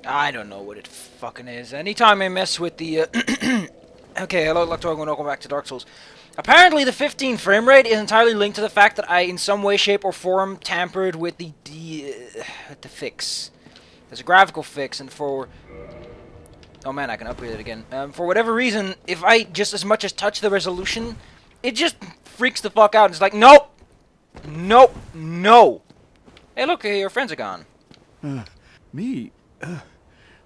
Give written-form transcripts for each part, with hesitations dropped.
I don't know what it fucking is. Anytime I mess with the... Okay, hello, Lector, and welcome back to Dark Souls. Apparently the 15 frame rate is entirely linked to the fact that I, in some way, shape, or form, tampered with the fix. There's a graphical fix, and for... Oh man, I can upgrade it again. For whatever reason, if I just as much as touch the resolution, it just freaks the fuck out. It's like, nope! Nope! No! Hey, look, your friends are gone. Me?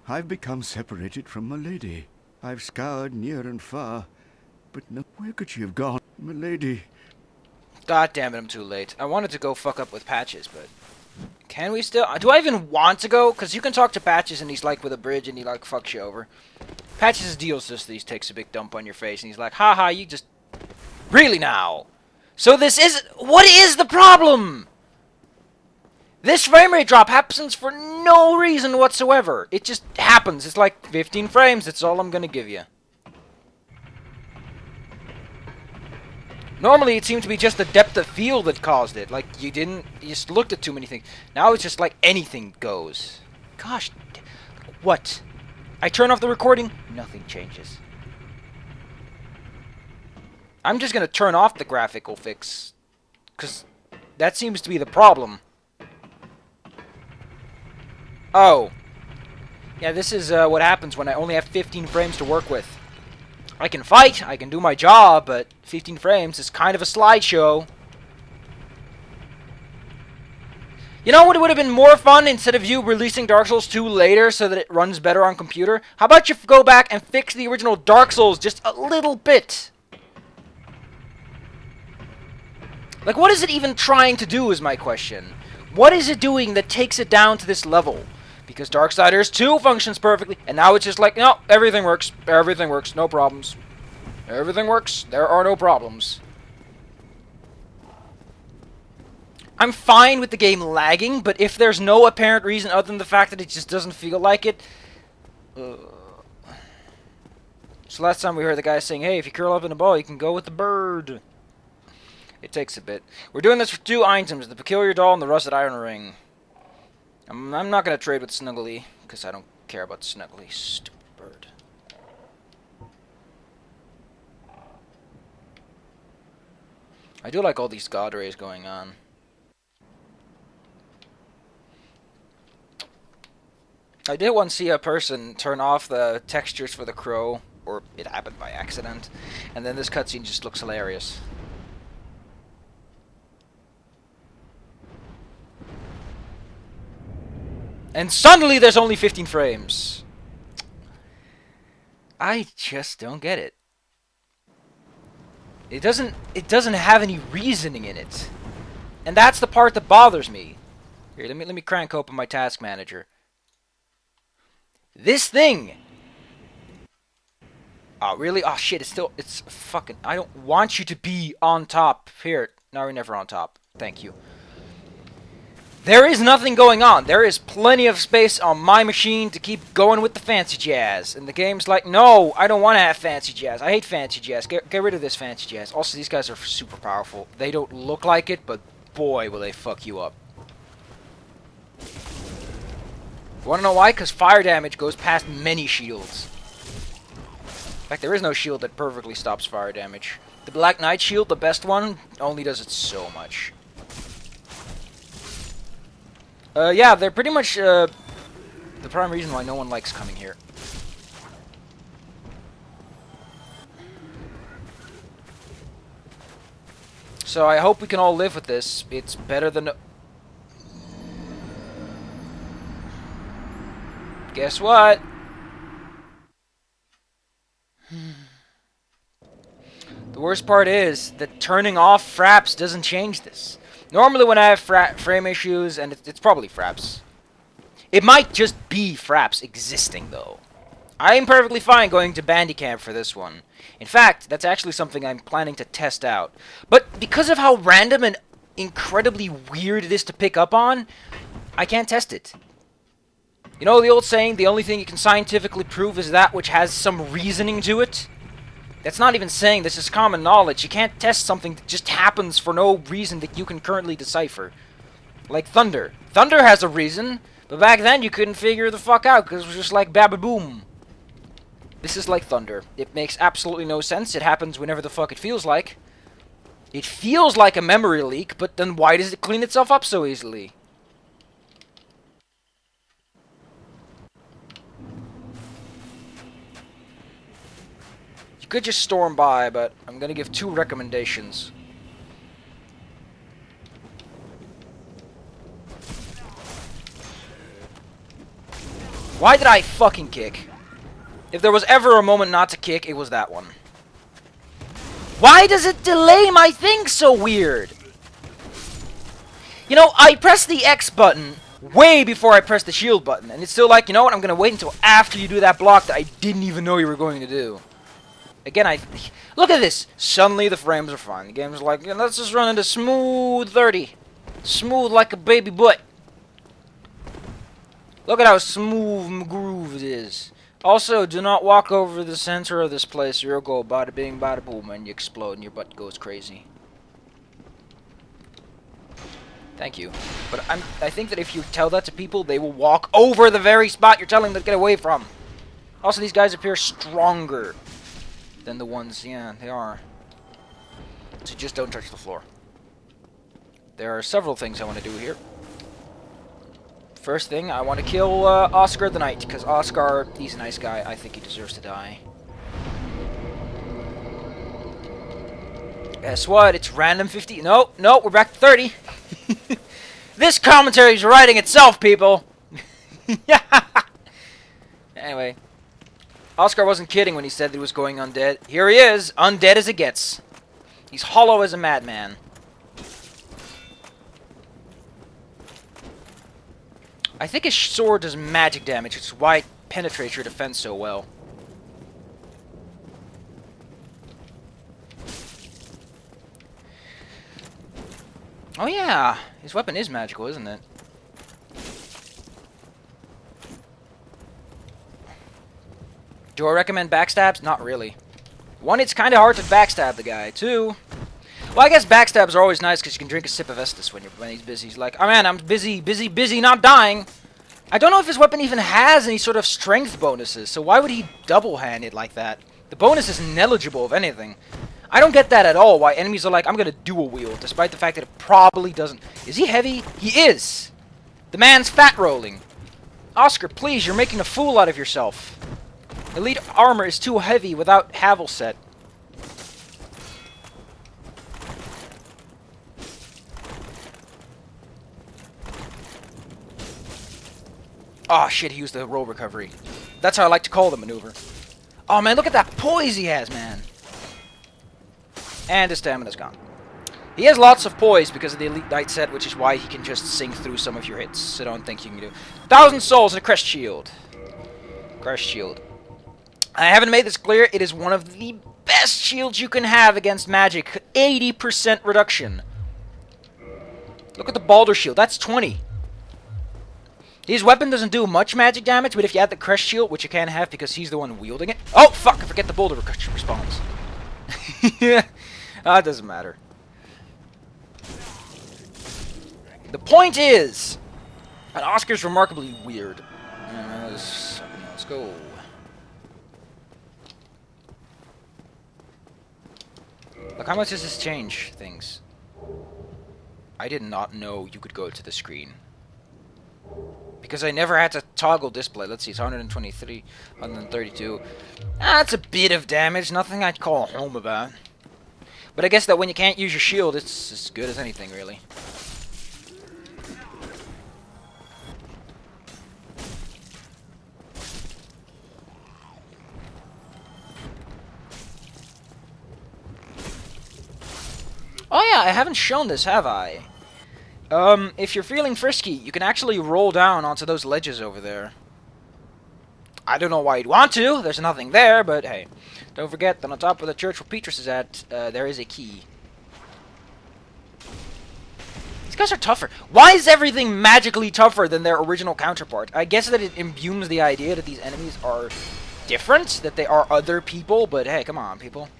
I've become separated from my lady. I've scoured near and far, but no, where could she have gone? My lady. God damn it, I'm too late. I wanted to go fuck up with Patches, but... Can we still... Do I even want to go? Because you can talk to Patches and he's like with a bridge and he like fucks you over. Patches' deal is just that he takes a big dump on your face and he's like, haha, you just... Really now? So this is... What is the problem? This frame rate drop happens for no reason whatsoever. It just happens. It's like 15 frames. That's all I'm going to give you. Normally, it seemed to be just the depth of field that caused it. Like, you just looked at too many things. Now it's just like anything goes. Gosh. What? I turn off the recording, nothing changes. I'm just going to turn off the graphical fix. Because that seems to be the problem. Oh. Yeah, this is what happens when I only have 15 frames to work with. I can fight, I can do my job, but 15 frames is kind of a slideshow. You know what would have been more fun instead of you releasing Dark Souls 2 later so that it runs better on computer? How about you go back and fix the original Dark Souls just a little bit? Like, what is it even trying to do is my question. What is it doing that takes it down to this level? Because Darksiders 2 functions perfectly, and now it's just like, no, everything works, no problems. Everything works, there are no problems. I'm fine with the game lagging, but if there's no apparent reason other than the fact that it just doesn't feel like it... So last time we heard the guy saying, hey, if you curl up in a ball, you can go with the bird. It takes a bit. We're doing this for 2 items, the Peculiar Doll and the Rusted Iron Ring. I'm not going to trade with Snuggly, because I don't care about Snuggly. Stupid bird. I do like all these god rays going on. I did once see a person turn off the textures for the crow, or it happened by accident, and then this cutscene just looks hilarious. And suddenly there's only 15 frames. I just don't get it. It doesn't have any reasoning in it. And that's the part that bothers me. Here, let me crank open my task manager. This thing. Oh, really? Oh shit, it's fucking I don't want you to be on top. Here. No, we're never on top. Thank you. There is nothing going on. There is plenty of space on my machine to keep going with the fancy jazz. And the game's like, no, I don't want to have fancy jazz. I hate fancy jazz. Get rid of this fancy jazz. Also, these guys are super powerful. They don't look like it, but boy, will they fuck you up. You want to know why? Because fire damage goes past many shields. In fact, there is no shield that perfectly stops fire damage. The Black Knight shield, the best one, only does it so much. Yeah, they're pretty much, the prime reason why no one likes coming here. So I hope we can all live with this. It's better than... Guess what? The worst part is that turning off fraps doesn't change this. Normally when I have frame issues, and it's probably fraps. It might just be fraps existing, though. I am perfectly fine going to Bandicamp for this one. In fact, that's actually something I'm planning to test out. But because of how random and incredibly weird it is to pick up on, I can't test it. You know the old saying, the only thing you can scientifically prove is that which has some reasoning to it? That's not even saying this is common knowledge. You can't test something that just happens for no reason that you can currently decipher. Like thunder. Thunder has a reason, But back then, you couldn't figure the fuck out, because it was just like baba-boom. This is like thunder. It makes absolutely no sense. It happens whenever the fuck it feels like. It feels like a memory leak, but then why does it clean itself up so easily? You could just storm by, but I'm gonna give 2 recommendations. Why did I fucking kick? If there was ever a moment not to kick, it was that one. Why does it delay my thing so weird? You know, I pressed the X button way before I pressed the shield button, and it's still like, you know what, I'm gonna wait until after you do that block that I didn't even know you were going to do. Again, look at this. Suddenly the frames are fine. The game's like, yeah, let's just run into smooth 30. Smooth like a baby butt. Look at how smooth and groove it is. Also, do not walk over the center of this place or you'll go bada bing bada boom and you explode and your butt goes crazy. Thank you. But I think that if you tell that to people, they will walk over the very spot you're telling them to get away from. Also, these guys appear stronger than the ones, yeah, they are. So just don't touch the floor. There are several things I want to do here. First thing, I want to kill Oscar the Knight, because Oscar, he's a nice guy. I think he deserves to die. Guess what? It's random 50. No, we're back to 30. This commentary is writing itself, people. Anyway, Oscar wasn't kidding when he said that he was going undead. Here he is, undead as it gets. He's hollow as a madman. I think his sword does magic damage, which is why it penetrates your defense so well. Oh yeah, his weapon is magical, isn't it? Do I recommend backstabs? Not really. 1, it's kind of hard to backstab the guy. 2, well, I guess backstabs are always nice because you can drink a sip of Estus when he's busy. He's like, oh man, I'm busy, not dying. I don't know if his weapon even has any sort of strength bonuses, so why would he double-hand it like that? The bonus is negligible, if anything. I don't get that at all, why enemies are like, I'm gonna dual wield, despite the fact that it probably doesn't. Is he heavy? He is! The man's fat rolling. Oscar, please, you're making a fool out of yourself. Elite armor is too heavy without Havel set. Oh shit, he used the roll recovery. That's how I like to call the maneuver. Oh man, look at that poise he has, man. And his stamina's gone. He has lots of poise because of the Elite Knight set, which is why he can just sink through some of your hits. So don't think you can do. 1,000 souls and a crest shield. Crest shield. I haven't made this clear. It is one of the best shields you can have against magic. 80% reduction. Look at the Balder shield. That's 20. His weapon doesn't do much magic damage, but if you add the crest shield, which you can have because he's the one wielding it. Oh, fuck. I forget the Boulder response. Yeah. It doesn't matter. The point is, that Oscar's remarkably weird. Let's go. Look, how much does this change things? I did not know you could go to the screen. Because I never had to toggle display. Let's see, it's 123, 132. That's a bit of damage, nothing I'd call home about. But I guess that when you can't use your shield, it's as good as anything, really. Oh yeah, I haven't shown this, have I? If you're feeling frisky, you can actually roll down onto those ledges over there. I don't know why you'd want to, there's nothing there, but hey. Don't forget that on top of the church where Petrus is at, there is a key. These guys are tougher. Why is everything magically tougher than their original counterpart? I guess that it imbues the idea that these enemies are different, that they are other people, but hey, come on, people.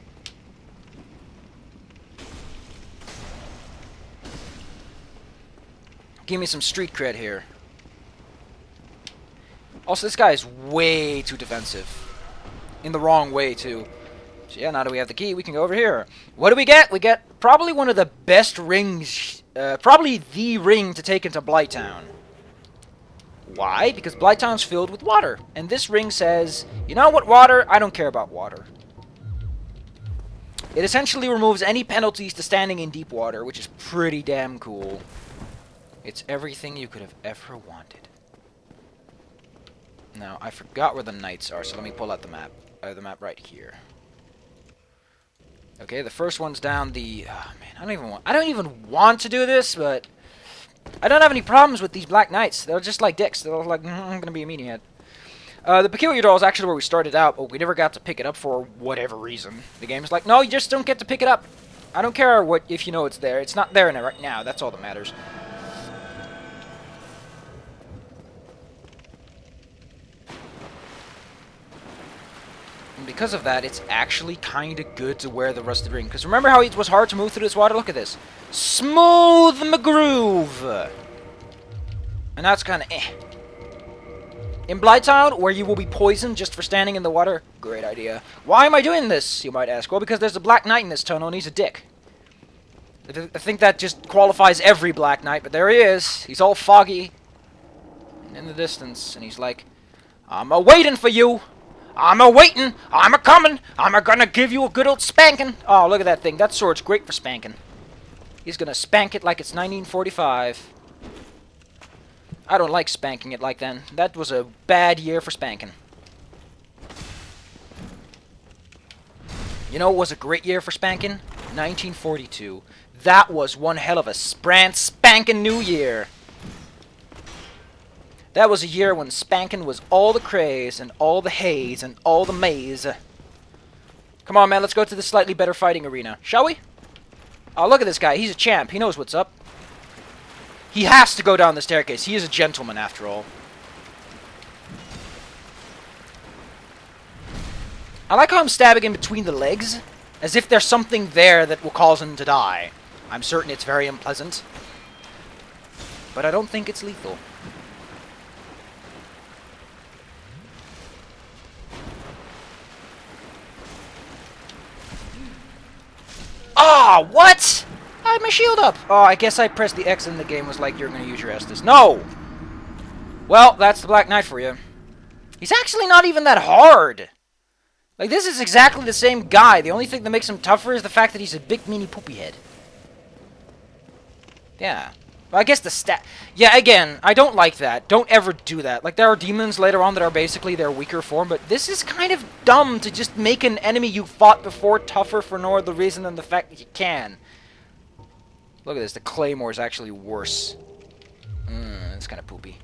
Give me some street cred here. Also, this guy is way too defensive. In the wrong way, too. So yeah, now that we have the key, we can go over here. What do we get? We get probably one of the best rings, probably the ring to take into Blighttown. Why? Because Blighttown's filled with water. And this ring says, you know what, water? I don't care about water. It essentially removes any penalties to standing in deep water, which is pretty damn cool. It's everything you could have ever wanted. Now, I forgot where the knights are, so let me pull out the map. The map right here. Okay, the first one's down the... Oh, man, I don't even want to do this, but... I don't have any problems with these Black Knights. They're just like dicks. They're like, I'm gonna be a meathead. The Peculiar Doll is actually where we started out, but we never got to pick it up for whatever reason. The game's like, no, you just don't get to pick it up. I don't care what if you know it's there. It's not there right now. That's all that matters. And because of that, it's actually kind of good to wear the Rusted Ring. Because remember how it was hard to move through this water? Look at this. Smooth McGroove! And that's kind of eh. In Blighttown, where you will be poisoned just for standing in the water, great idea. Why am I doing this, you might ask? Well, because there's a Black Knight in this tunnel and he's a dick. I think that just qualifies every Black Knight, but there he is. He's all foggy in the distance, and he's like, I'm a-waiting for you. I'm a-waiting. I'm a-coming. I'm a-gonna give you a good old spanking. Oh, look at that thing. That sword's great for spanking. He's gonna spank it like it's 1945. I don't like spanking it like then. That was a bad year for spanking. You know what was a great year for spanking? 1942. That was one hell of a spanking new year. That was a year when spanking was all the craze and all the haze and all the maze. Come on, man, let's go to the slightly better fighting arena, shall we? Oh, look at this guy. He's a champ. He knows what's up. He has to go down the staircase. He is a gentleman, after all. I like how I'm stabbing in between the legs, as if there's something there that will cause him to die. I'm certain it's very unpleasant, but I don't think it's lethal. Ah, what? I had my shield up. Oh, I guess I pressed the X and the game was like, you're going to use your Estus. No! Well, that's the Black Knight for you. He's actually not even that hard. Like, this is exactly the same guy. The only thing that makes him tougher is the fact that he's a big, meanie, poopy head. Yeah. Well, I guess the stat... Yeah, again, I don't like that. Don't ever do that. Like, there are demons later on that are basically their weaker form, but this is kind of dumb to just make an enemy you fought before tougher for no other reason than the fact that you can. Look at this. The Claymore is actually worse. It's kind of poopy.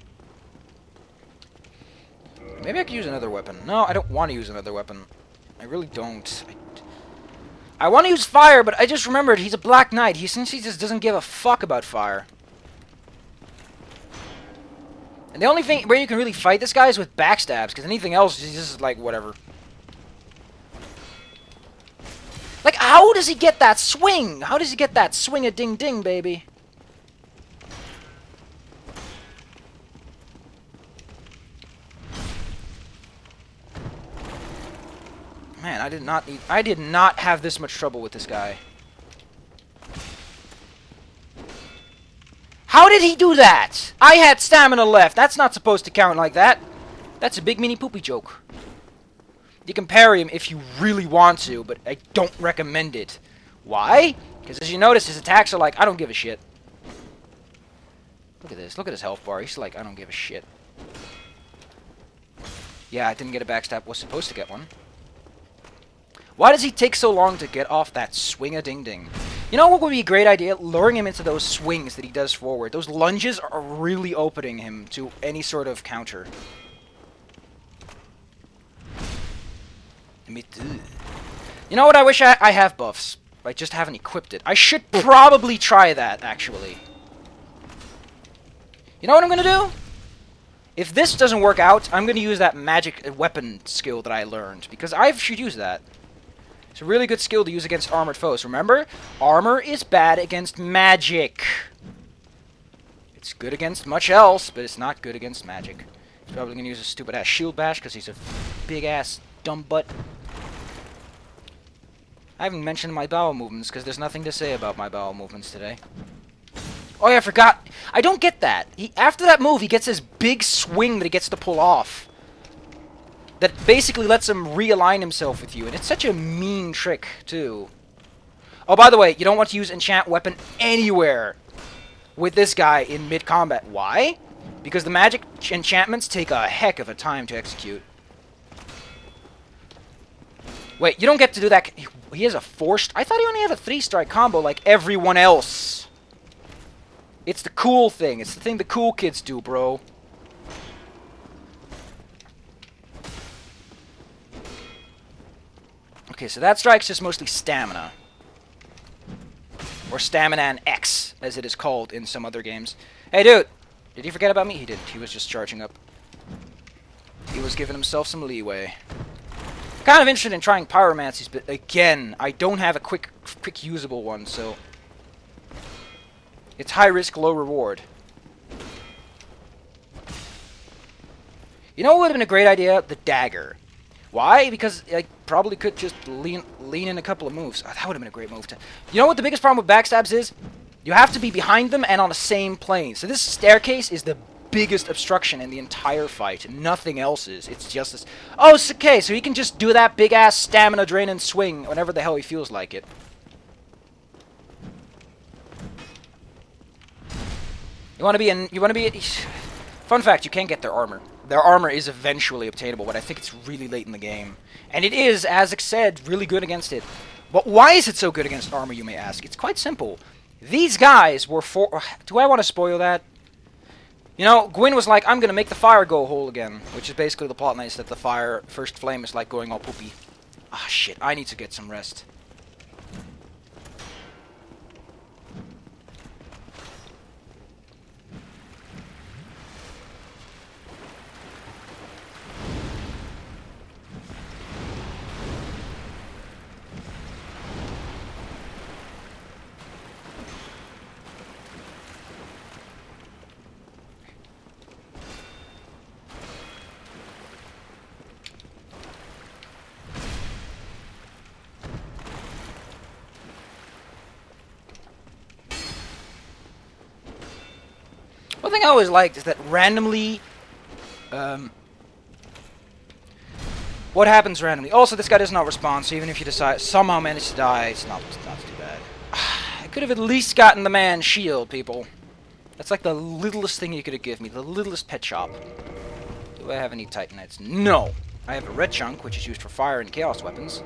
Maybe I could use another weapon. No, I don't want to use another weapon. I really don't. I want to use fire, but I just remembered he's a Black Knight. He essentially just doesn't give a fuck about fire. And the only thing where you can really fight this guy is with backstabs, because anything else is just like whatever. Like, how does he get that swing? How does he get that swing-a-ding-ding, baby? Man, I did not have this much trouble with this guy. How did he do that? I had stamina left. That's not supposed to count like that. That's a big mini poopy joke. You can parry him if you really want to, but I don't recommend it. Why? Because as you notice, his attacks are like, I don't give a shit. Look at this. Look at his health bar. He's like, I don't give a shit. Yeah, I didn't get a backstab. Was supposed to get one. Why does he take so long to get off that swing-a-ding-ding? You know what would be a great idea? Luring him into those swings that he does forward. Those lunges are really opening him to any sort of counter. You know what? I wish I have buffs. I just haven't equipped it. I should probably try that, actually. You know what I'm going to do? If this doesn't work out, I'm going to use that magic weapon skill that I learned. Because I should use that. It's a really good skill to use against armored foes. Remember, armor is bad against magic. It's good against much else, but it's not good against magic. He's probably gonna use a stupid ass shield bash because he's a big ass dumb butt. I haven't mentioned my bowel movements because there's nothing to say about my bowel movements today. Oh yeah, I forgot. I don't get that. After that move, he gets this big swing that he gets to pull off. That basically lets him realign himself with you, and it's such a mean trick, too. Oh, by the way, you don't want to use enchant weapon anywhere with this guy in mid-combat. Why? Because the magic enchantments take a heck of a time to execute. Wait, you don't get to do that. He has a 4-strike. I thought he only had a 3-strike combo like everyone else. It's the cool thing. It's the thing the cool kids do, bro. Okay, so that strike's just mostly stamina. Or stamina and X, as it is called in some other games. Hey, dude! Did he forget about me? He didn't. He was just charging up. He was giving himself some leeway. Kind of interested in trying Pyromancies, but again, I don't have a quick usable one, so... It's high risk, low reward. You know what would have been a great idea? The dagger. Why? Because I probably could just lean in a couple of moves. Oh, that would have been a great move. You know what the biggest problem with backstabs is? You have to be behind them and on the same plane. So this staircase is the biggest obstruction in the entire fight. Nothing else is. It's just this. Oh, it's okay. So he can just do that big ass stamina drain and swing whenever the hell he feels like it. You want to be in. You want to be. Fun fact: you can't get their armor. Their armor is eventually obtainable, but I think it's really late in the game. And it is, as I said, really good against it. But why is it so good against armor, you may ask? It's quite simple. These guys were for... Do I want to spoil that? You know, Gwyn was like, I'm going to make the fire go whole again. Which is basically the plot line is that the fire, first flame, is like going all poopy. Ah, shit. I need to get some rest. One thing I always liked is that randomly, what happens randomly? Also, this guy does not respond, so even if you decide somehow manage to die, it's not too bad. I could have at least gotten the man's shield, people. That's like the littlest thing you could have given me, the littlest pet shop. Do I have any Titanites? No! I have a red chunk, which is used for fire and chaos weapons.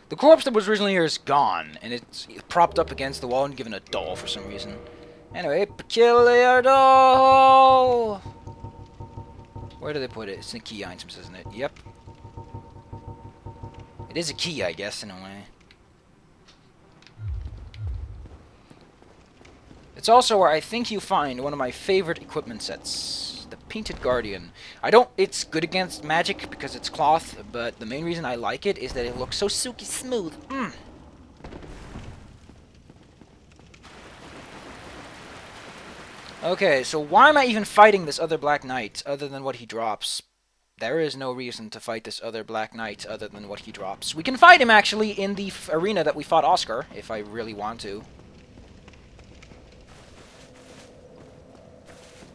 The corpse that was originally here is gone, and it's propped up against the wall and given a doll for some reason. Anyway, peculiar doll! Where do they put it? It's in the key items, isn't it? Yep. It is a key, I guess, in a way. It's also where I think you find one of my favorite equipment sets. The Painted Guardian. It's good against magic because it's cloth, but the main reason I like it is that it looks so silky smooth. Okay, so why am I even fighting this other Black Knight other than what he drops? There is no reason to fight this other Black Knight other than what he drops. We can fight him actually in the arena that we fought Oscar, if I really want to.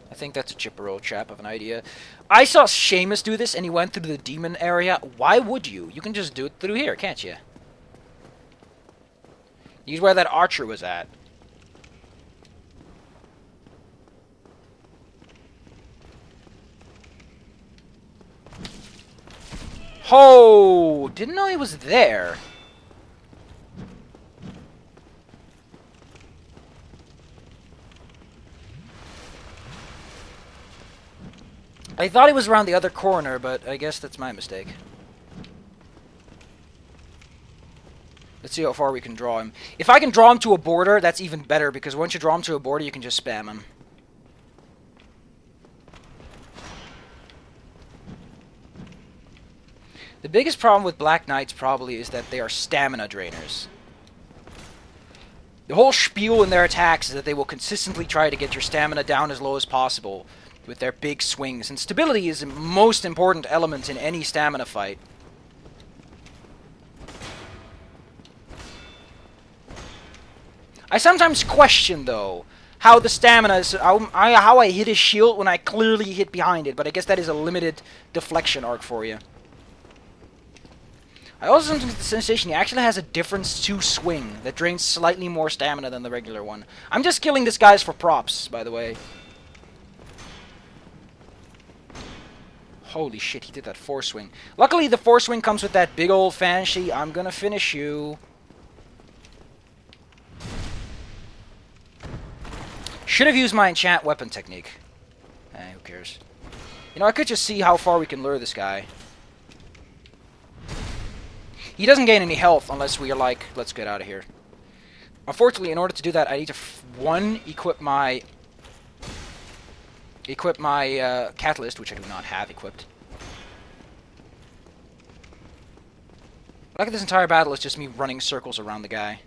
I think that's a chipper old chap of an idea. I saw Seamus do this, and he went through the demon area. Why would you? You can just do it through here, can't you? He's where that archer was at. Oh! Didn't know he was there. I thought he was around the other corner, but I guess that's my mistake. Let's see how far we can draw him. If I can draw him to a border, that's even better, because once you draw him to a border, you can just spam him. The biggest problem with Black Knights probably is that they are stamina drainers. The whole spiel in their attacks is that they will consistently try to get your stamina down as low as possible with their big swings, and stability is the most important element in any stamina fight. I sometimes question, though, how the stamina is, how I hit his shield when I clearly hit behind it, but I guess that is a limited deflection arc for you. I also sometimes get the sensation he actually has a different 2 swing that drains slightly more stamina than the regular one. I'm just killing this guys for props, by the way. Holy shit, he did that 4 swing. Luckily, the 4 swing comes with that big old fancy, I'm gonna finish you. Should have used my enchant weapon technique. Eh, who cares? You know, I could just see how far we can lure this guy. He doesn't gain any health unless we are like, let's get out of here. Unfortunately, in order to do that, I need to, one, equip my catalyst, which I do not have equipped. Like this entire battle is just me running circles around the guy.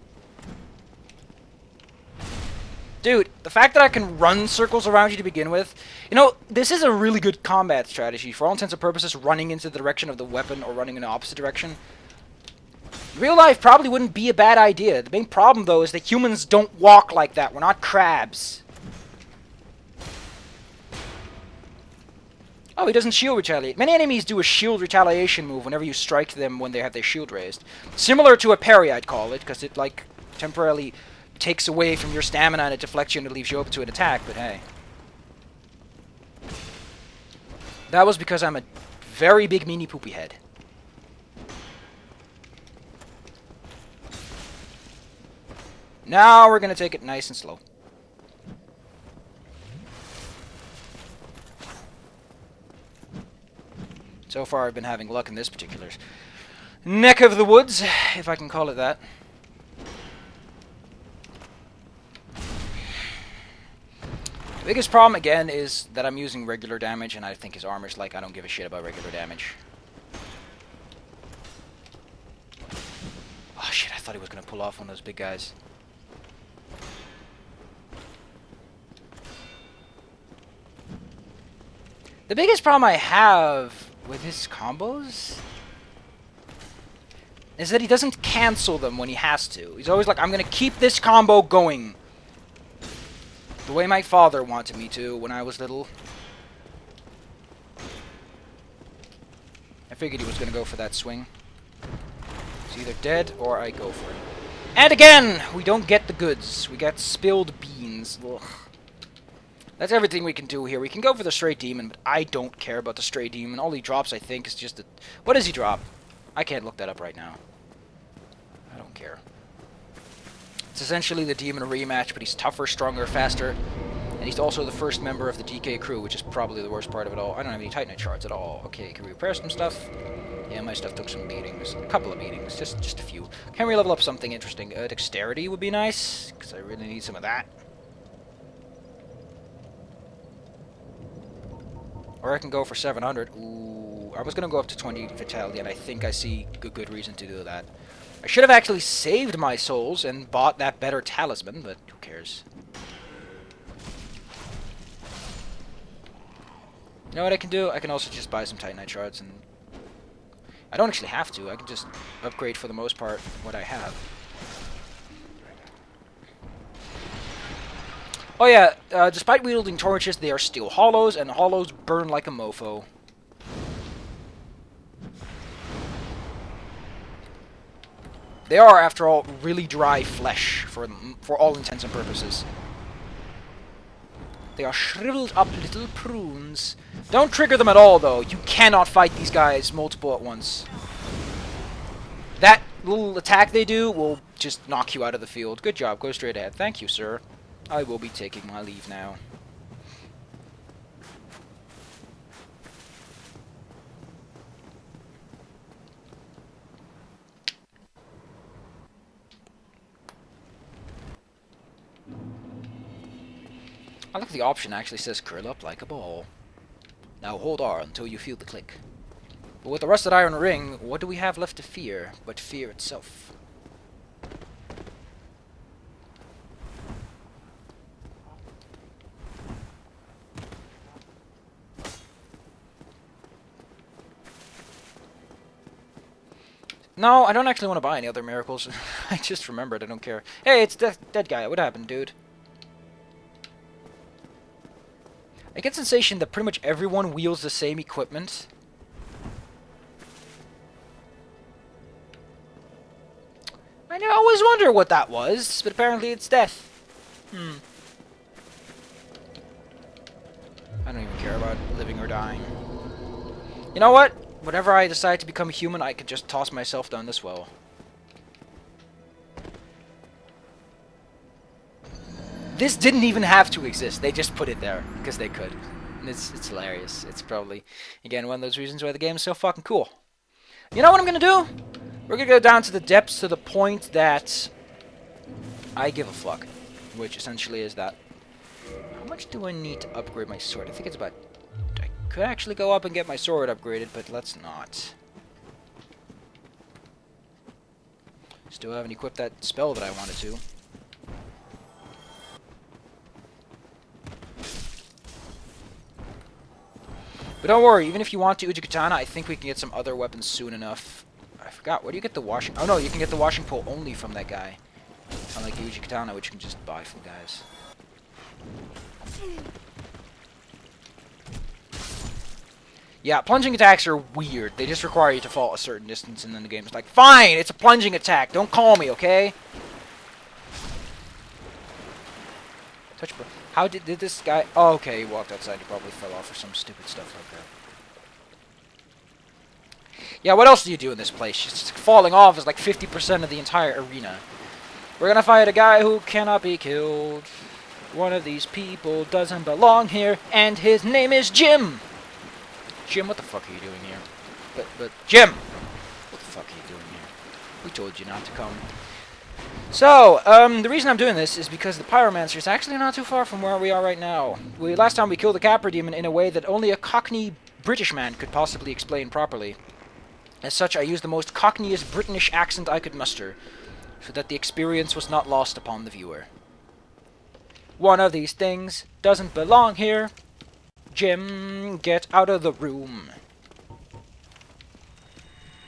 Dude, the fact that I can run circles around you to begin with, you know, this is a really good combat strategy. For all intents and purposes, running into the direction of the weapon or running in the opposite direction. Real life probably wouldn't be a bad idea. The main problem, though, is that humans don't walk like that. We're not crabs. Oh, he doesn't shield retaliate. Many enemies do a shield retaliation move whenever you strike them when they have their shield raised. Similar to a parry, I'd call it, because it, like, temporarily takes away from your stamina and it deflects you and it leaves you open to an attack, but hey. That was because I'm a very big meanie poopy head. Now we're gonna take it nice and slow. So far I've been having luck in this particular neck of the woods, if I can call it that. The biggest problem, again, is that I'm using regular damage, and I think his armor's like, I don't give a shit about regular damage. Oh shit, I thought he was gonna pull off one of those big guys. The biggest problem I have with his combos is that he doesn't cancel them when he has to. He's always like, I'm gonna keep this combo going. The way my father wanted me to when I was little. I figured he was gonna go for that swing. He's either dead or I go for it. And again, we don't get the goods. We get spilled beans. Ugh. That's everything we can do here. We can go for the stray demon, but I don't care about the stray demon. All he drops, I think, is just a... What does he drop? I can't look that up right now. I don't care. It's essentially the demon rematch, but he's tougher, stronger, faster. And he's also the first member of the DK crew, which is probably the worst part of it all. I don't have any Titanite shards at all. Okay, can we repair some stuff? Yeah, my stuff took some beatings. A couple of beatings. Just a few. Can we level up something interesting? Dexterity would be nice, because I really need some of that. Or I can go for 700. Ooh, I was going to go up to 20 Vitality, and I think I see a good reason to do that. I should have actually saved my souls and bought that better talisman, but who cares? You know what I can do? I can also just buy some Titanite shards, and I don't actually have to. I can just upgrade, for the most part, what I have. Oh yeah, despite wielding torches, they are still hollows, and hollows burn like a mofo. They are, after all, really dry flesh for all intents and purposes. They are shriveled up little prunes. Don't trigger them at all, though. You cannot fight these guys multiple at once. That little attack they do will just knock you out of the field. Good job. Go straight ahead. Thank you, sir. I will be taking my leave now. I like the option actually says curl up like a ball. Now hold R until you feel the click. But with the rusted iron ring, what do we have left to fear but fear itself? No, I don't actually want to buy any other miracles. I just remembered, I don't care. Hey, it's dead guy. What happened, dude? I get the sensation that pretty much everyone wields the same equipment. I always wonder what that was, but apparently it's death. I don't even care about living or dying. You know what? Whenever I decide to become a human, I could just toss myself down this well. This didn't even have to exist. They just put it there because they could. And it's hilarious. It's probably, again, one of those reasons why the game is so fucking cool. You know what I'm going to do? We're going to go down to the depths to the point that I give a fuck. Which essentially is that. How much do I need to upgrade my sword? I think it's about... I could actually go up and get my sword upgraded, but let's not. Still haven't equipped that spell that I wanted to. But don't worry, even if you want to Uji-Katana, I think we can get some other weapons soon enough. I forgot, where do you get the washing... Oh no, you can get the washing pole only from that guy. Unlike the Uji-Katana, which you can just buy from guys. Yeah, plunging attacks are weird. They just require you to fall a certain distance, and then the game's like, fine, it's a plunging attack. Don't call me, okay? Touch bro. How did this guy... Oh, okay, he walked outside. He probably fell off or some stupid stuff like that. Yeah, what else do you do in this place? Just falling off is like 50% of the entire arena. We're gonna fight a guy who cannot be killed. One of these people doesn't belong here, and his name is Jim! Jim, what the fuck are you doing here? But, Jim! What the fuck are you doing here? We told you not to come. So, the reason I'm doing this is because the Pyromancer is actually not too far from where we are right now. Last time we killed the Capra Demon in a way that only a Cockney British man could possibly explain properly. As such, I used the most Cockneyest British accent I could muster, so that the experience was not lost upon the viewer. One of these things doesn't belong here. Jim, get out of the room.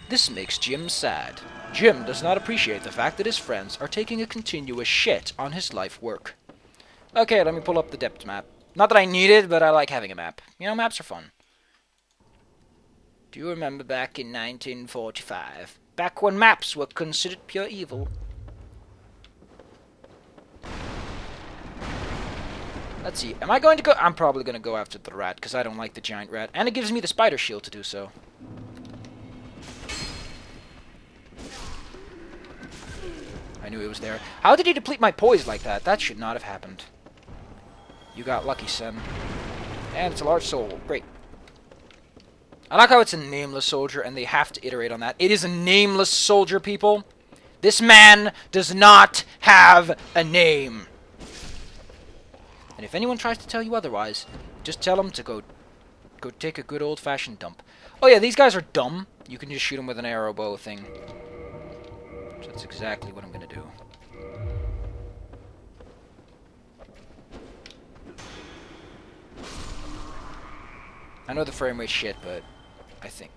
This makes Jim sad. Jim does not appreciate the fact that his friends are taking a continuous shit on his life work. Okay, let me pull up the depth map. Not that I need it, but I like having a map. You know, maps are fun. Do you remember back in 1945? Back when maps were considered pure evil. Let's see, am I going to go... I'm probably going to go after the rat, because I don't like the giant rat. And it gives me the spider shield to do so. I knew he was there. How did he deplete my poise like that? That should not have happened. You got lucky, son. And it's a large soul. Great. I like how it's a nameless soldier, and they have to iterate on that. It is a nameless soldier, people. This man does not have a name. And if anyone tries to tell you otherwise, just tell them to go take a good old-fashioned dump. Oh yeah, these guys are dumb. You can just shoot them with an arrow bow thing. So that's exactly what I'm going to do. I know the frame rate's shit, but I think...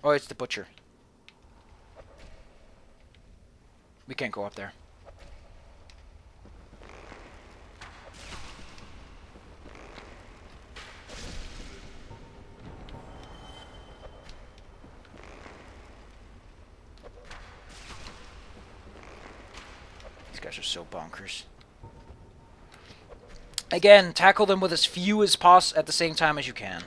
Oh, it's the butcher. We can't go up there. These guys are so bonkers. Again, tackle them with as few as possible at the same time as you can.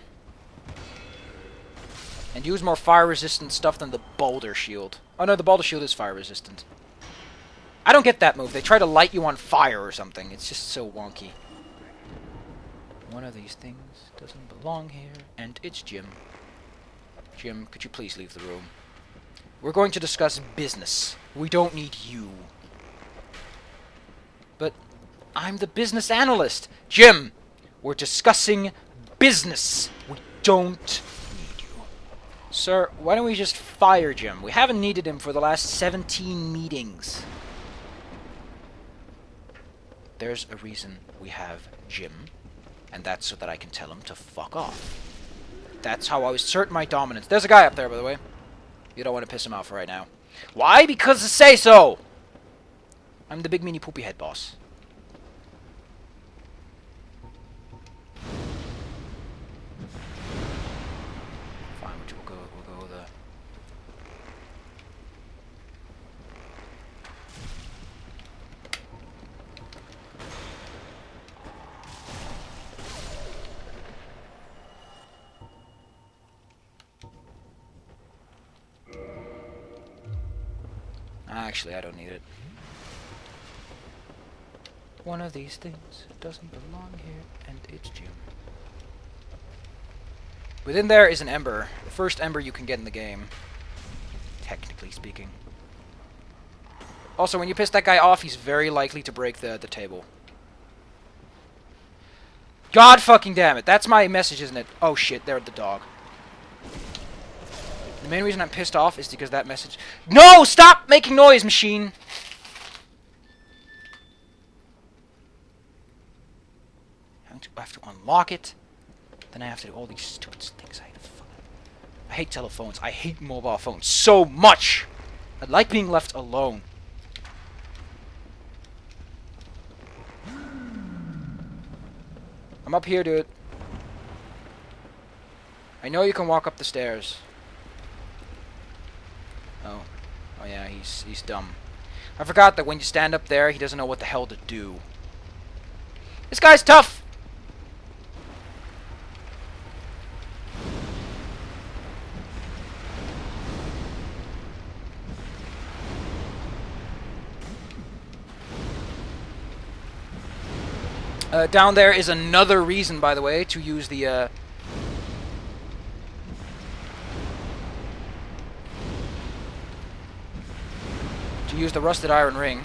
And use more fire-resistant stuff than the boulder shield. Oh no, the boulder shield is fire-resistant. I don't get that move. They try to light you on fire or something. It's just so wonky. One of these things doesn't belong here, and it's Jim. Jim, could you please leave the room? We're going to discuss business. We don't need you. But I'm the business analyst. Jim, we're discussing business. We don't need you. Sir, why don't we just fire Jim? We haven't needed him for the last 17 meetings. There's a reason we have Jim, and that's so that I can tell him to fuck off. That's how I assert my dominance. There's a guy up there, by the way. You don't want to piss him off right now. Why? Because I say so! I'm the big meanie poopy head boss. Fine, we'll go the... Actually, I don't need it. One of these things doesn't belong here, and it's Jim. Within there is an ember. The first ember you can get in the game. Technically speaking. Also, when you piss that guy off, he's very likely to break the table. God fucking damn it. That's my message, isn't it? Oh shit, they're the dog. The main reason I'm pissed off is because that message... No! Stop making noise, machine! I have to unlock it. Then I have to do all these stupid things. I hate telephones. I hate mobile phones so much! I like being left alone. I'm up here, dude. I know you can walk up the stairs. Oh. Oh yeah, he's dumb. I forgot that when you stand up there, he doesn't know what the hell to do. This guy's tough! Down there is another reason, by the way, to use the, to use the rusted iron ring.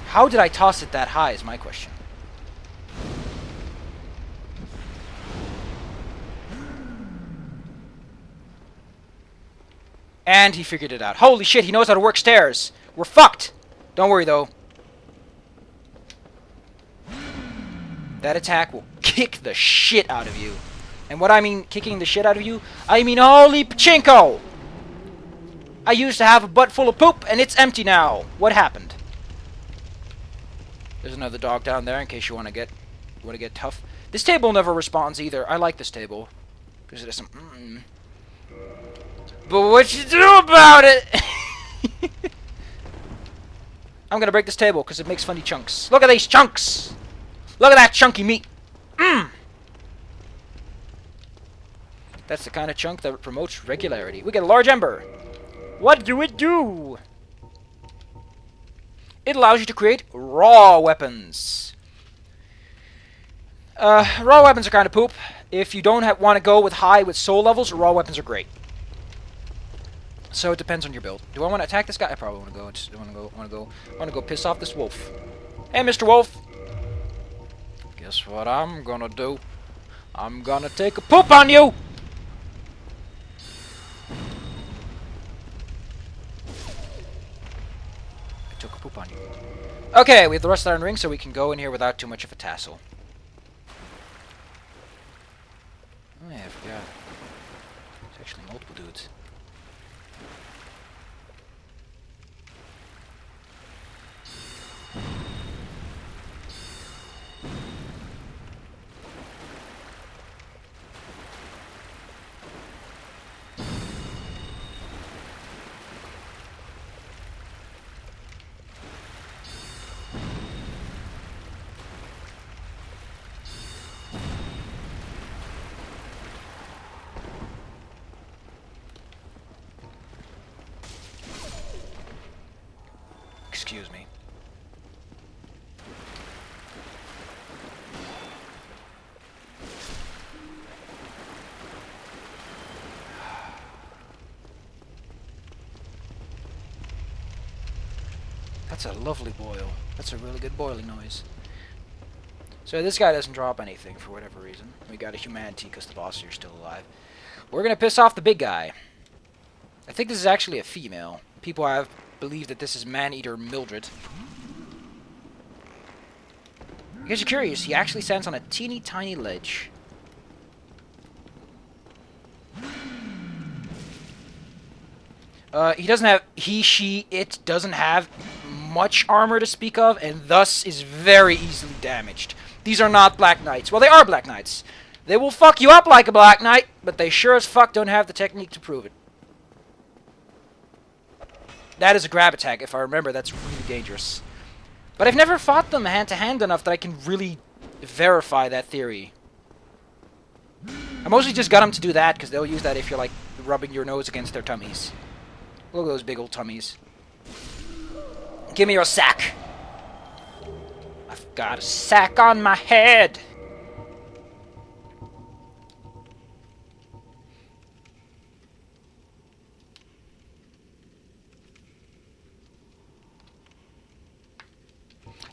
How did I toss it that high is my question. And he figured it out. Holy shit, he knows how to work stairs. We're fucked. Don't worry, though. That attack will kick the shit out of you. And what I mean kicking the shit out of you, I mean holy pachinko! I used to have a butt full of poop, and it's empty now. What happened? There's another dog down there in case you want to get tough. This table never responds either. I like this table because it has some. But what you do about it? I'm gonna break this table because it makes funny chunks. Look at these chunks. Look at that chunky meat. That's the kind of chunk that promotes regularity. We get a large ember. What do it do? It allows you to create raw weapons. Raw weapons are kind of poop. If you don't want to go with high with soul levels, raw weapons are great. So it depends on your build. Do I want to attack this guy? I probably want to go. I want to go piss off this wolf. Hey, Mr. Wolf. Guess what I'm gonna do? I'm gonna take a poop on you. I took a poop on you. Okay, we have the rust iron ring, so we can go in here without too much of a tassel. Oh yeah, I forgot. There's actually multiple dudes. Excuse me. That's a lovely boil. That's a really good boiling noise. So this guy doesn't drop anything for whatever reason. We got a humanity because the bosses are still alive. We're gonna piss off the big guy. I think this is actually a female. People have believed that this is man-eater Mildred. In case you're curious, he actually stands on a teeny tiny ledge. He doesn't have... He, she, it doesn't have much armor to speak of, and thus is very easily damaged. These are not Black Knights. Well, they are Black Knights. They will fuck you up like a Black Knight, but they sure as fuck don't have the technique to prove it. That is a grab attack, if I remember. That's really dangerous. But I've never fought them hand-to-hand enough that I can really verify that theory. I mostly just got them to do that, because they'll use that if you're, like, rubbing your nose against their tummies. Look at those big old tummies. Give me your sack. I've got a sack on my head.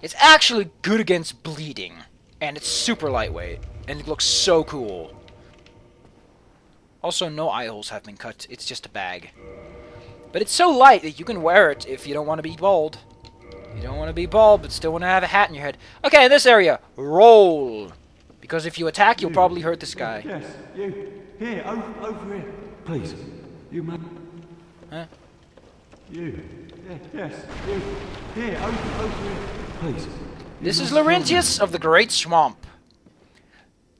It's actually good against bleeding, and it's super lightweight, and it looks so cool. Also, no eye holes have been cut, it's just a bag. But it's so light that you can wear it if you don't want to be bald. You don't want to be bald, but still want to have a hat in your head. Okay, in this area, roll! Because if you attack, you'll probably hurt this guy. Yes, you. Here, over here. Please. You man. Huh? You. Yes, you. Here, over here. Please. This is Laurentius of the Great Swamp.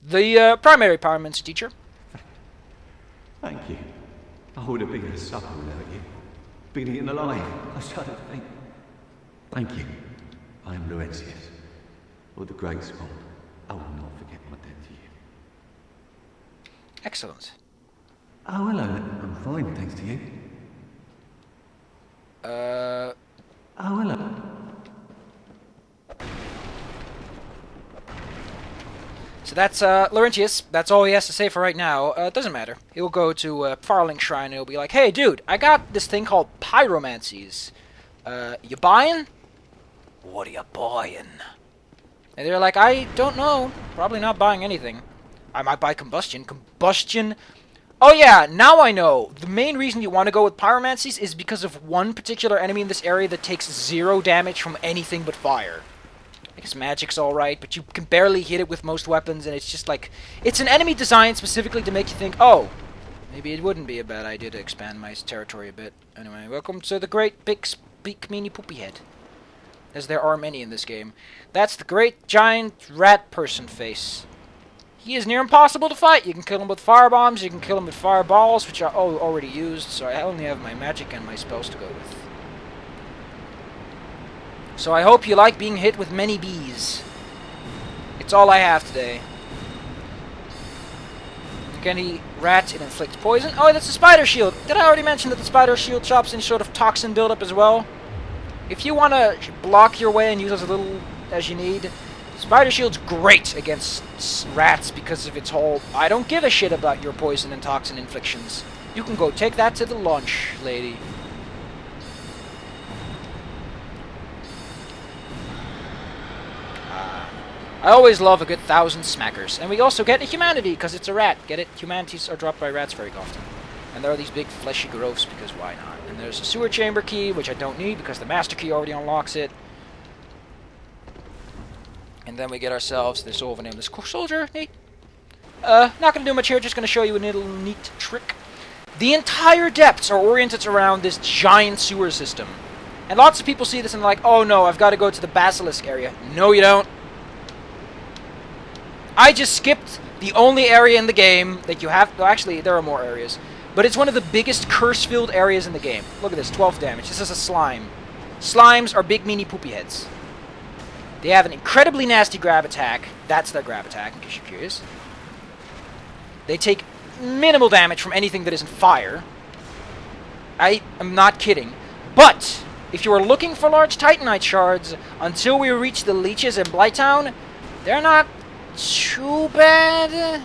The primary Pyromancer teacher. Thank you. I would have been a supper without you. Been eaten alive. I shudder to think. Thank you. I am Laurentius, of the Great Swamp. I will not forget my debt to you. Excellent. Oh, hello. I'm fine, thanks to you. Oh, hello. So that's Laurentius. That's all he has to say for right now. It doesn't matter. He'll go to Firelink Shrine and he'll be like, "Hey, dude, I got this thing called Pyromancies. You buying? What are you buying?" And they're like, "I don't know. Probably not buying anything. I might buy combustion. Combustion? Oh yeah, now I know. The main reason you want to go with Pyromancies is because of one particular enemy in this area that takes 0 damage from anything but fire. I guess magic's alright, but you can barely hit it with most weapons, and it's just like... It's an enemy designed specifically to make you think, oh, maybe it wouldn't be a bad idea to expand my territory a bit. Anyway, welcome to the great big speak meanie poopy head. As there are many in this game. That's the great giant rat person face. He is near impossible to fight. You can kill him with firebombs, you can kill him with fireballs, which are already used, so I only have my magic and my spells to go with. So I hope you like being hit with many bees. It's all I have today. Any rat, it inflicts poison. Oh, that's a spider shield. Did I already mention that the spider shield stops any sort of toxin buildup as well? If you want to block your way and use as little as you need, spider shield's great against rats because of its whole, I don't give a shit about your poison and toxin inflictions. You can go take that to the lunch, lady. I always love a good 1,000 smackers. And we also get a humanity, because it's a rat. Get it? Humanities are dropped by rats very often. And there are these big fleshy growths, because why not? And there's a sewer chamber key, which I don't need, because the master key already unlocks it. And then we get ourselves this overnameless soldier. Neat. Not going to do much here, just going to show you a little neat trick. The entire depths are oriented around this giant sewer system. And lots of people see this and they're like, oh no, I've got to go to the basilisk area. No, you don't. I just skipped the only area in the game that you have... Well, actually, there are more areas. But it's one of the biggest curse-filled areas in the game. Look at this, 12 damage. This is a slime. Slimes are big, meanie, poopy heads. They have an incredibly nasty grab attack. That's their grab attack, in case you're curious. They take minimal damage from anything that isn't fire. I am not kidding. But, if you are looking for large Titanite shards, until we reach the leeches in Blighttown, they're not... too bad.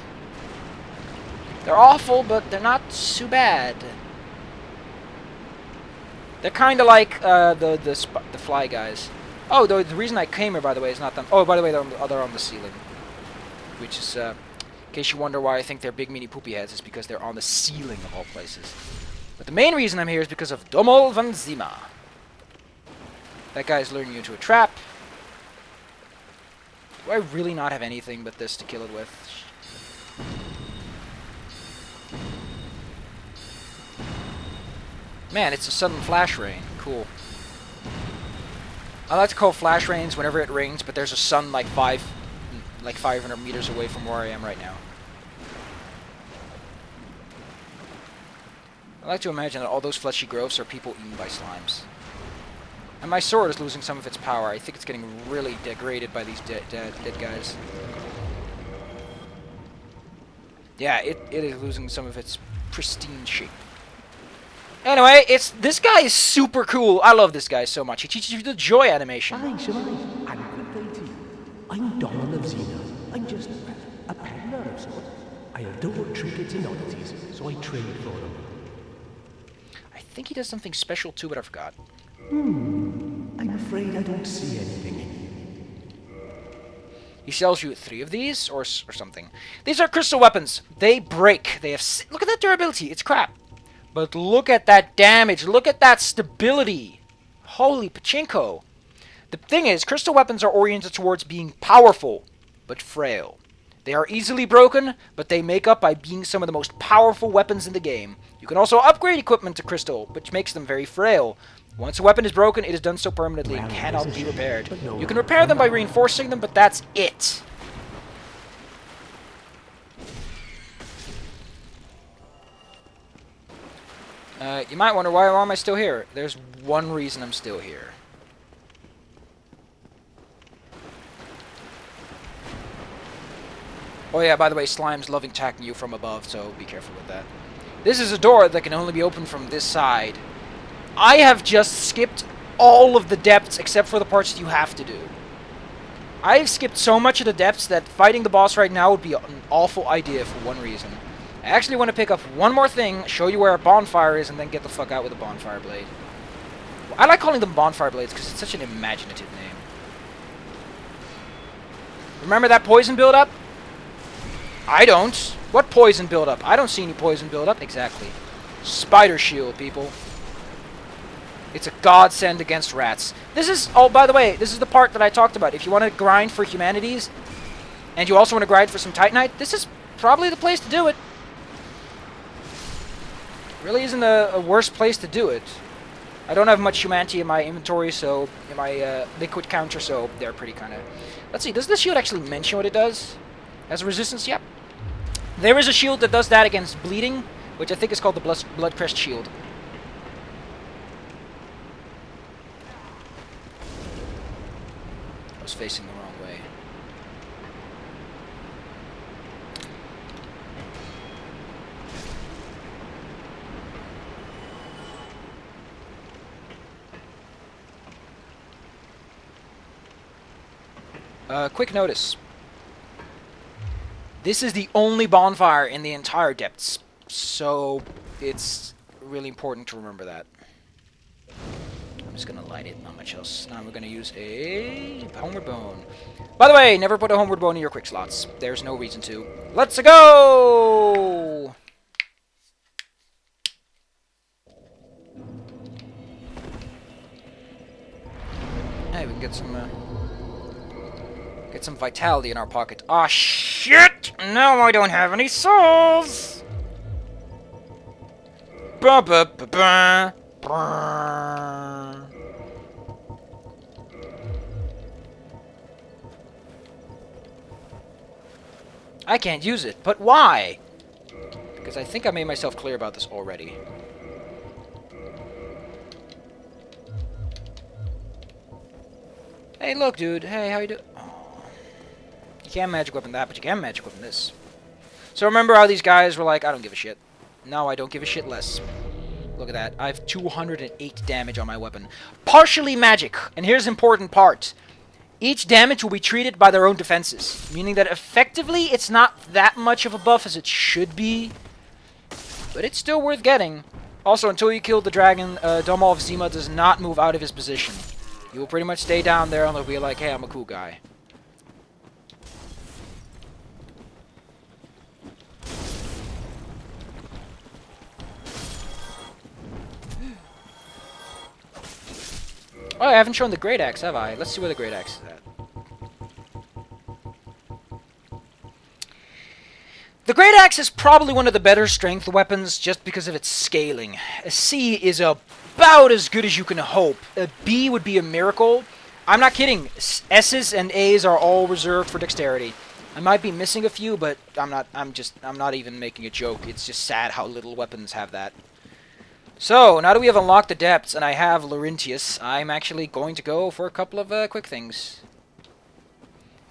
They're awful, but they're not too bad. They're kind of like the fly guys. Oh, the reason I came here, by the way, is not them. Oh, by the way, they're on the ceiling. Which is, in case you wonder why I think they're big, meaty, poopy heads, is because they're on the ceiling of all places. But the main reason I'm here is because of Domol van Zima. That guy's luring you into a trap. Do I really not have anything but this to kill it with? Man, it's a sudden flash rain. Cool. I like to call flash rains whenever it rains, but there's a sun like 500 meters away from where I am right now. I like to imagine that all those fleshy growths are people eaten by slimes. And my sword is losing some of its power. I think it's getting really degraded by these dead guys. Yeah, it is losing some of its pristine shape. Anyway, this guy is super cool. I love this guy so much. He teaches you the joy animation. Aye, Shemai, and good day to you. I'm Donald of Xena. I'm just a peddler of sorts. I adore trinkets and oddities, so I trade for them. I think he does something special too, but I forgot. I'm afraid I don't see anything in you. He sells you 3 of these, or something. These are crystal weapons. They break. They have... Look at that durability. It's crap. But look at that damage. Look at that stability. Holy pachinko. The thing is, crystal weapons are oriented towards being powerful, but frail. They are easily broken, but they make up by being some of the most powerful weapons in the game. You can also upgrade equipment to crystal, which makes them very frail. Once a weapon is broken, it is done so permanently and cannot be repaired. You can repair them by reinforcing them, but that's it. You might wonder, why am I still here? There's one reason I'm still here. Oh yeah, by the way, slimes love attacking you from above, so be careful with that. This is a door that can only be opened from this side. I have just skipped all of the depths except for the parts that you have to do. I've skipped so much of the depths that fighting the boss right now would be an awful idea for one reason. I actually want to pick up one more thing, show you where a bonfire is, and then get the fuck out with a bonfire blade. I like calling them bonfire blades because it's such an imaginative name. Remember that poison buildup? I don't. What poison buildup? I don't see any poison buildup. Exactly. Spider shield, people. It's a godsend against rats. This is, oh, by the way, this is the part that I talked about. If you want to grind for humanities, and you also want to grind for some Titanite, this is probably the place to do it. Really isn't a worse place to do it. I don't have much humanity in my inventory, so in my liquid counter, so they're pretty kind of... Let's see, does this shield actually mention what it does? As a resistance? Yep. There is a shield that does that against bleeding, which I think is called the Blood Crest Shield. I was facing the wrong way. Quick notice. This is the only bonfire in the entire depths, so it's really important to remember that. I'm just gonna light it, not much else. Now we're gonna use a homeward bone. By the way, never put a homeward bone in your quick slots. There's no reason to. Let's go! Hey, we can get some vitality in our pocket. Ah, shit! Now I don't have any souls! Ba ba ba ba. Brrr. I can't use it, but why? Because I think I made myself clear about this already. Hey, look, dude. Hey, how you doing? You can't magic weapon that, but you can magic weapon this. So remember how these guys were like, I don't give a shit. No, I don't give a shit less. Look at that. I have 208 damage on my weapon. Partially magic. And here's the important part. Each damage will be treated by their own defenses. Meaning that effectively, it's not that much of a buff as it should be. But it's still worth getting. Also, until you kill the dragon, Domal of Zima does not move out of his position. He will pretty much stay down there and he'll be like, hey, I'm a cool guy. Oh, I haven't shown the Great Axe, have I? Let's see where the Great Axe is at. The Great Axe is probably one of the better strength weapons just because of its scaling. A C is about as good as you can hope. A B would be a miracle. I'm not kidding. S's and A's are all reserved for dexterity. I might be missing a few, but I'm not even making a joke. It's just sad how little weapons have that. So, now that we have unlocked the depths and I have Laurentius, I'm actually going to go for a couple of quick things.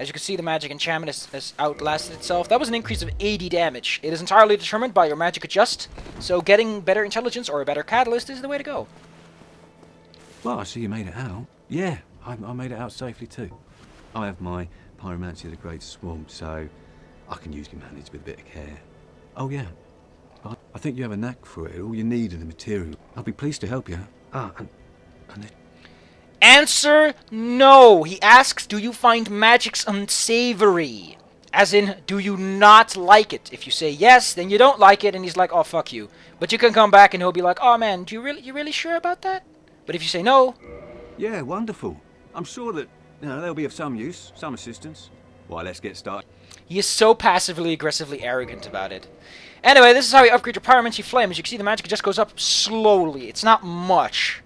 As you can see, the magic enchantment has outlasted itself. That was an increase of 80 damage. It is entirely determined by your magic adjust, so getting better intelligence or a better catalyst is the way to go. Well, I see you made it out. Yeah, I made it out safely too. I have my Pyromancy of the Great Swamp, so I can usually manage with a bit of care. Oh yeah, I think you have a knack for it. All you need are the material. I'll be pleased to help you. Ah, and Answer no. He asks, do you find magics unsavory? As in, do you not like it? If you say yes, then you don't like it, and he's like, oh, fuck you. But you can come back and he'll be like, oh man, you really sure about that? But if you say no... Yeah, wonderful. I'm sure that, they'll be of some use, some assistance. Why, let's get started. He is so passively aggressively arrogant about it. Anyway, this is how you upgrade your Pyromancy Flame. As you can see, the magic just goes up slowly. It's not much.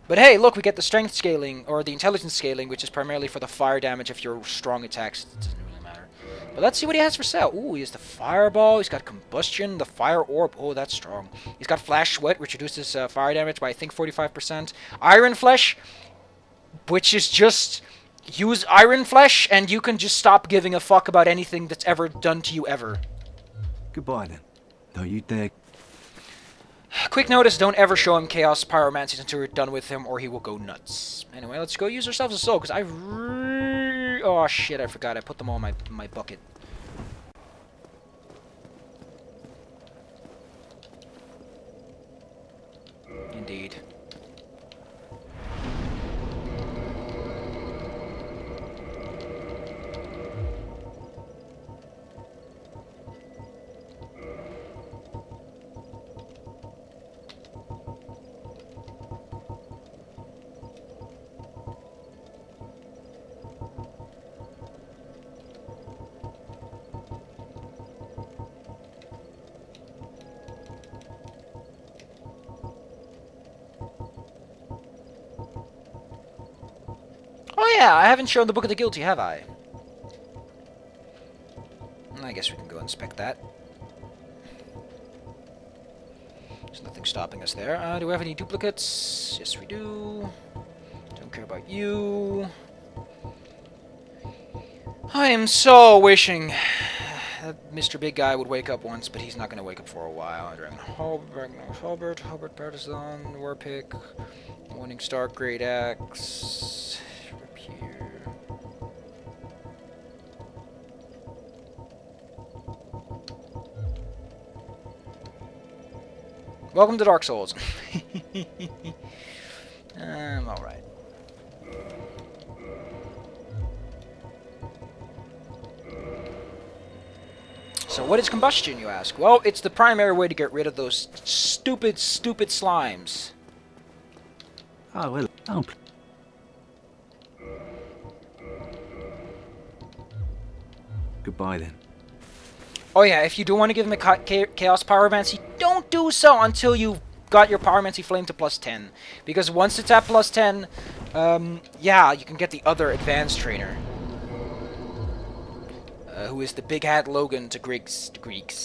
But hey, look, we get the strength scaling, or the intelligence scaling, which is primarily for the fire damage of your strong attacks. It doesn't really matter. But let's see what he has for sale. Ooh, he has the fireball, he's got combustion, the fire orb. Oh, that's strong. He's got flash sweat, which reduces fire damage by, I think, 45%. Iron flesh, which is just... use iron flesh, and you can just stop giving a fuck about anything that's ever done to you ever. Goodbye then. Don't you dare. Quick notice, don't ever show him Chaos Pyromancy until you're done with him, or he will go nuts. Anyway, let's go use ourselves a soul, because oh shit, I forgot. I put them all in my bucket. Indeed. Oh yeah, I haven't shown the Book of the Guilty, have I? I guess we can go inspect that. There's nothing stopping us there. Do we have any duplicates? Yes, we do. Don't care about you. I am so wishing that Mr. Big Guy would wake up once, but he's not going to wake up for a while. Dragon Halbert, Partisan, Warpick, Morning Star, Great Axe, Rapier. Welcome to Dark Souls. Alright. So what is combustion, you ask? Well, it's the primary way to get rid of those stupid slimes. Oh, well, don't. Goodbye then. Oh yeah, if you do want to give him a Chaos Pyromancy, don't do so until you've got your Pyromancy Flame to +10. Because once it's at +10, yeah, you can get the other advanced trainer. Who is the Big Hat Logan to Greeks.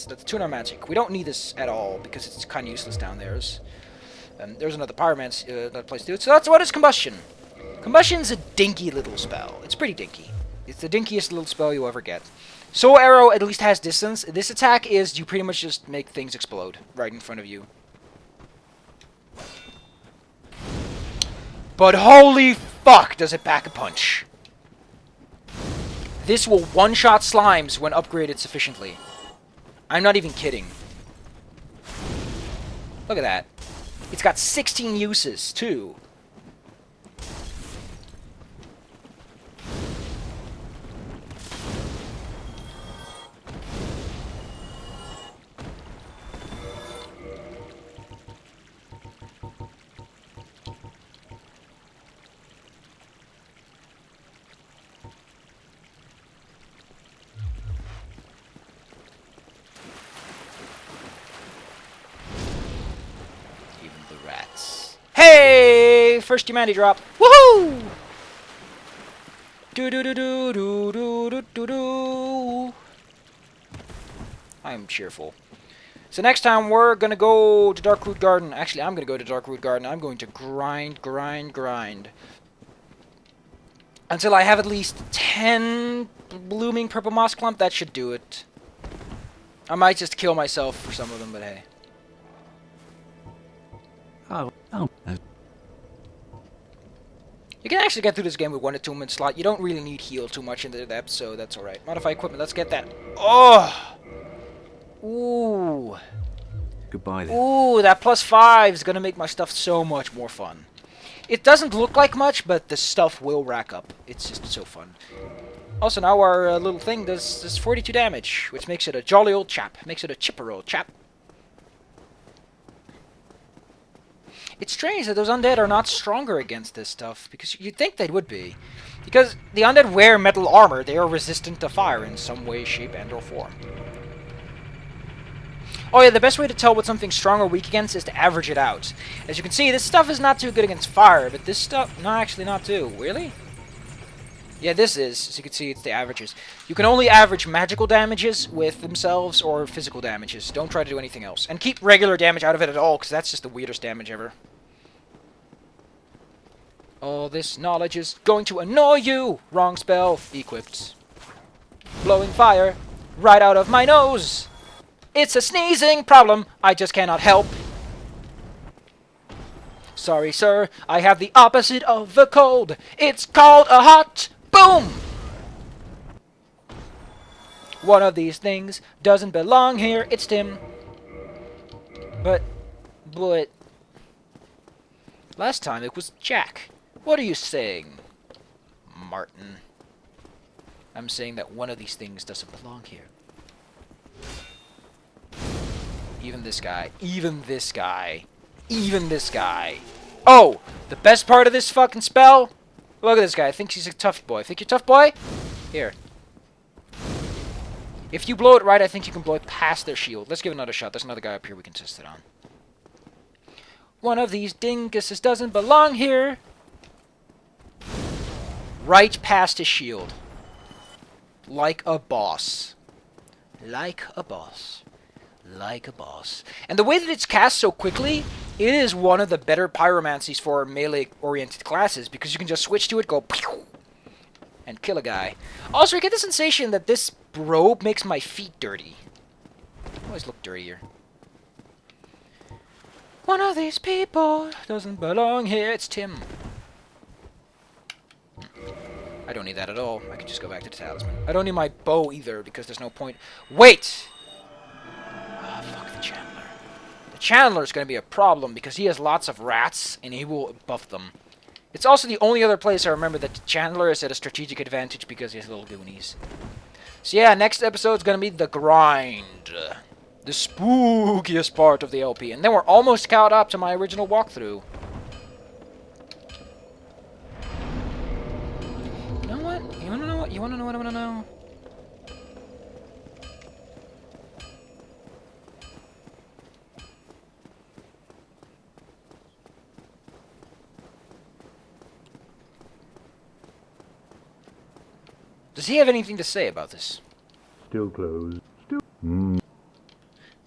That's tuner magic. We don't need this at all, because it's kind of useless down there. There's another Pyromancy that plays to it. So that's what is Combustion. Combustion's a dinky little spell. It's pretty dinky. It's the dinkiest little spell you ever get. Soul Arrow at least has distance. This attack is you pretty much just make things explode right in front of you. But holy fuck does it pack a punch. This will one-shot slimes when upgraded sufficiently. I'm not even kidding. Look at that. It's got 16 uses, too. Hey! First humanity drop. Woohoo! Do do do do do do do do do. I'm cheerful. So next time we're gonna go to Darkroot Garden. Actually, I'm gonna go to Darkroot Garden. I'm going to grind, grind, grind until I have at least 10 blooming purple moss clump. That should do it. I might just kill myself for some of them, but hey. Oh. You can actually get through this game with 1 attunement slot. You don't really need heal too much in the depth, so that's alright. Modify equipment, let's get that. Oh! Ooh. Goodbye then. Ooh, that +5 is gonna make my stuff so much more fun. It doesn't look like much, but the stuff will rack up. It's just so fun. Also, now our little thing does 42 damage, which makes it a jolly old chap. Makes it a chipper old chap. It's strange that those undead are not stronger against this stuff, because you'd think they would be. Because the undead wear metal armor, they are resistant to fire in some way, shape, and or form. Oh yeah, the best way to tell what something's strong or weak against is to average it out. As you can see, this stuff is not too good against fire, but this stuff, no, actually not too. Really? Yeah, this is. As you can see, it's the averages. You can only average magical damages with themselves or physical damages. Don't try to do anything else. And keep regular damage out of it at all, because that's just the weirdest damage ever. All this knowledge is going to annoy you! Wrong spell. Equipped. Blowing fire right out of my nose! It's a sneezing problem I just cannot help. Sorry, sir. I have the opposite of the cold. It's called a hot boom! One of these things doesn't belong here. It's Tim. But... last time it was Jack. What are you saying, Martin? I'm saying that one of these things doesn't belong here. Even this guy. Even this guy. Even this guy. Oh! The best part of this fucking spell? Look at this guy. I think he's a tough boy. Think you're a tough boy? Here. If you blow it right, I think you can blow it past their shield. Let's give it another shot. There's another guy up here we can test it on. One of these dinguses doesn't belong here. Right past his shield. Like a boss. Like a boss. Like a boss. And the way that it's cast so quickly, it is one of the better pyromancies for melee-oriented classes, because you can just switch to it, go pew, and kill a guy. Also, I get the sensation that this robe makes my feet dirty. They always look dirtier. One of these people doesn't belong here. It's Tim. I don't need that at all. I can just go back to the talisman. I don't need my bow either, because there's no point. Wait! Ah, fuck the Chandler. The Chandler's going to be a problem, because he has lots of rats, and he will buff them. It's also the only other place I remember that the Chandler is at a strategic advantage, because he has little goonies. So yeah, next episode's going to be the grind. The spookiest part of the LP. And then we're almost caught up to my original walkthrough. You know what? You wanna know what? You wanna know what I wanna know? Does he have anything to say about this? Still closed. Still.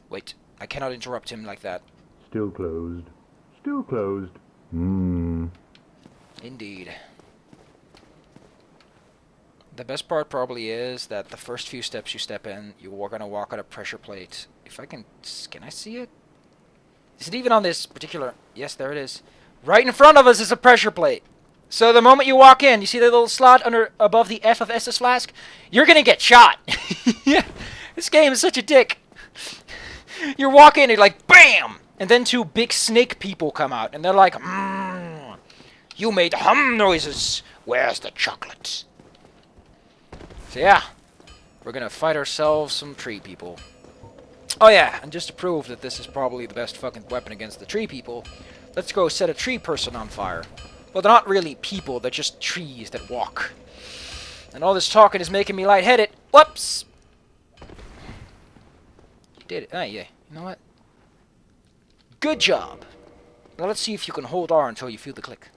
Wait, I cannot interrupt him like that. Still closed. Still closed. Indeed. The best part probably is that the first few steps you step in, you're gonna walk on a pressure plate. If I can I see it? Is it even on this particular... Yes, there it is. Right in front of us is a pressure plate. So the moment you walk in, you see the little slot above the F of Estus Flask? You're gonna get shot. Yeah, this game is such a dick. You're walking, and you're like, BAM! And then two big snake people come out, and they're like, you made hum noises. Where's the chocolate? So yeah, we're gonna fight ourselves some tree people. Oh yeah, and just to prove that this is probably the best fucking weapon against the tree people, let's go set a tree person on fire. Well, they're not really people, they're just trees that walk. And all this talking is making me lightheaded. Whoops! You did it. Ah, yeah. You know what? Good job! Now let's see if you can hold R until you feel the click.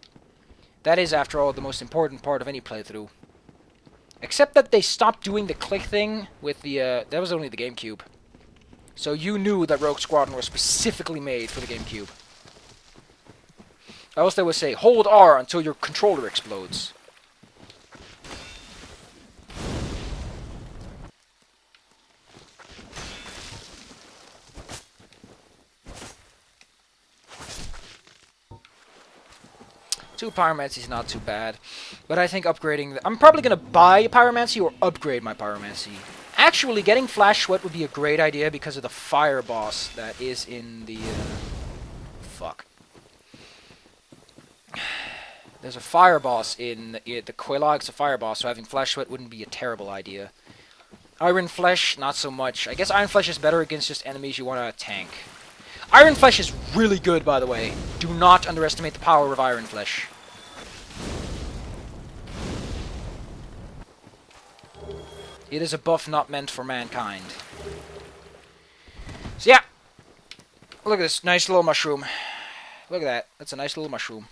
That is, after all, the most important part of any playthrough. Except that they stopped doing the click thing with the, that was only the GameCube. So you knew that Rogue Squadron was specifically made for the GameCube. Else they would say, hold R until your controller explodes. Two Pyromancy is not too bad, but I think upgrading... I'm probably going to buy a Pyromancy or upgrade my Pyromancy. Actually, getting Flash Sweat would be a great idea because of the fire boss that is in the... Fuck. There's a fire boss in the Quelaag's a fire boss, so having Flash Sweat wouldn't be a terrible idea. Iron Flesh, not so much. I guess Iron Flesh is better against just enemies you want to tank. Iron Flesh is really good, by the way. Do not underestimate the power of Iron Flesh. It is a buff not meant for mankind. So yeah. Look at this nice little mushroom. Look at that. That's a nice little mushroom.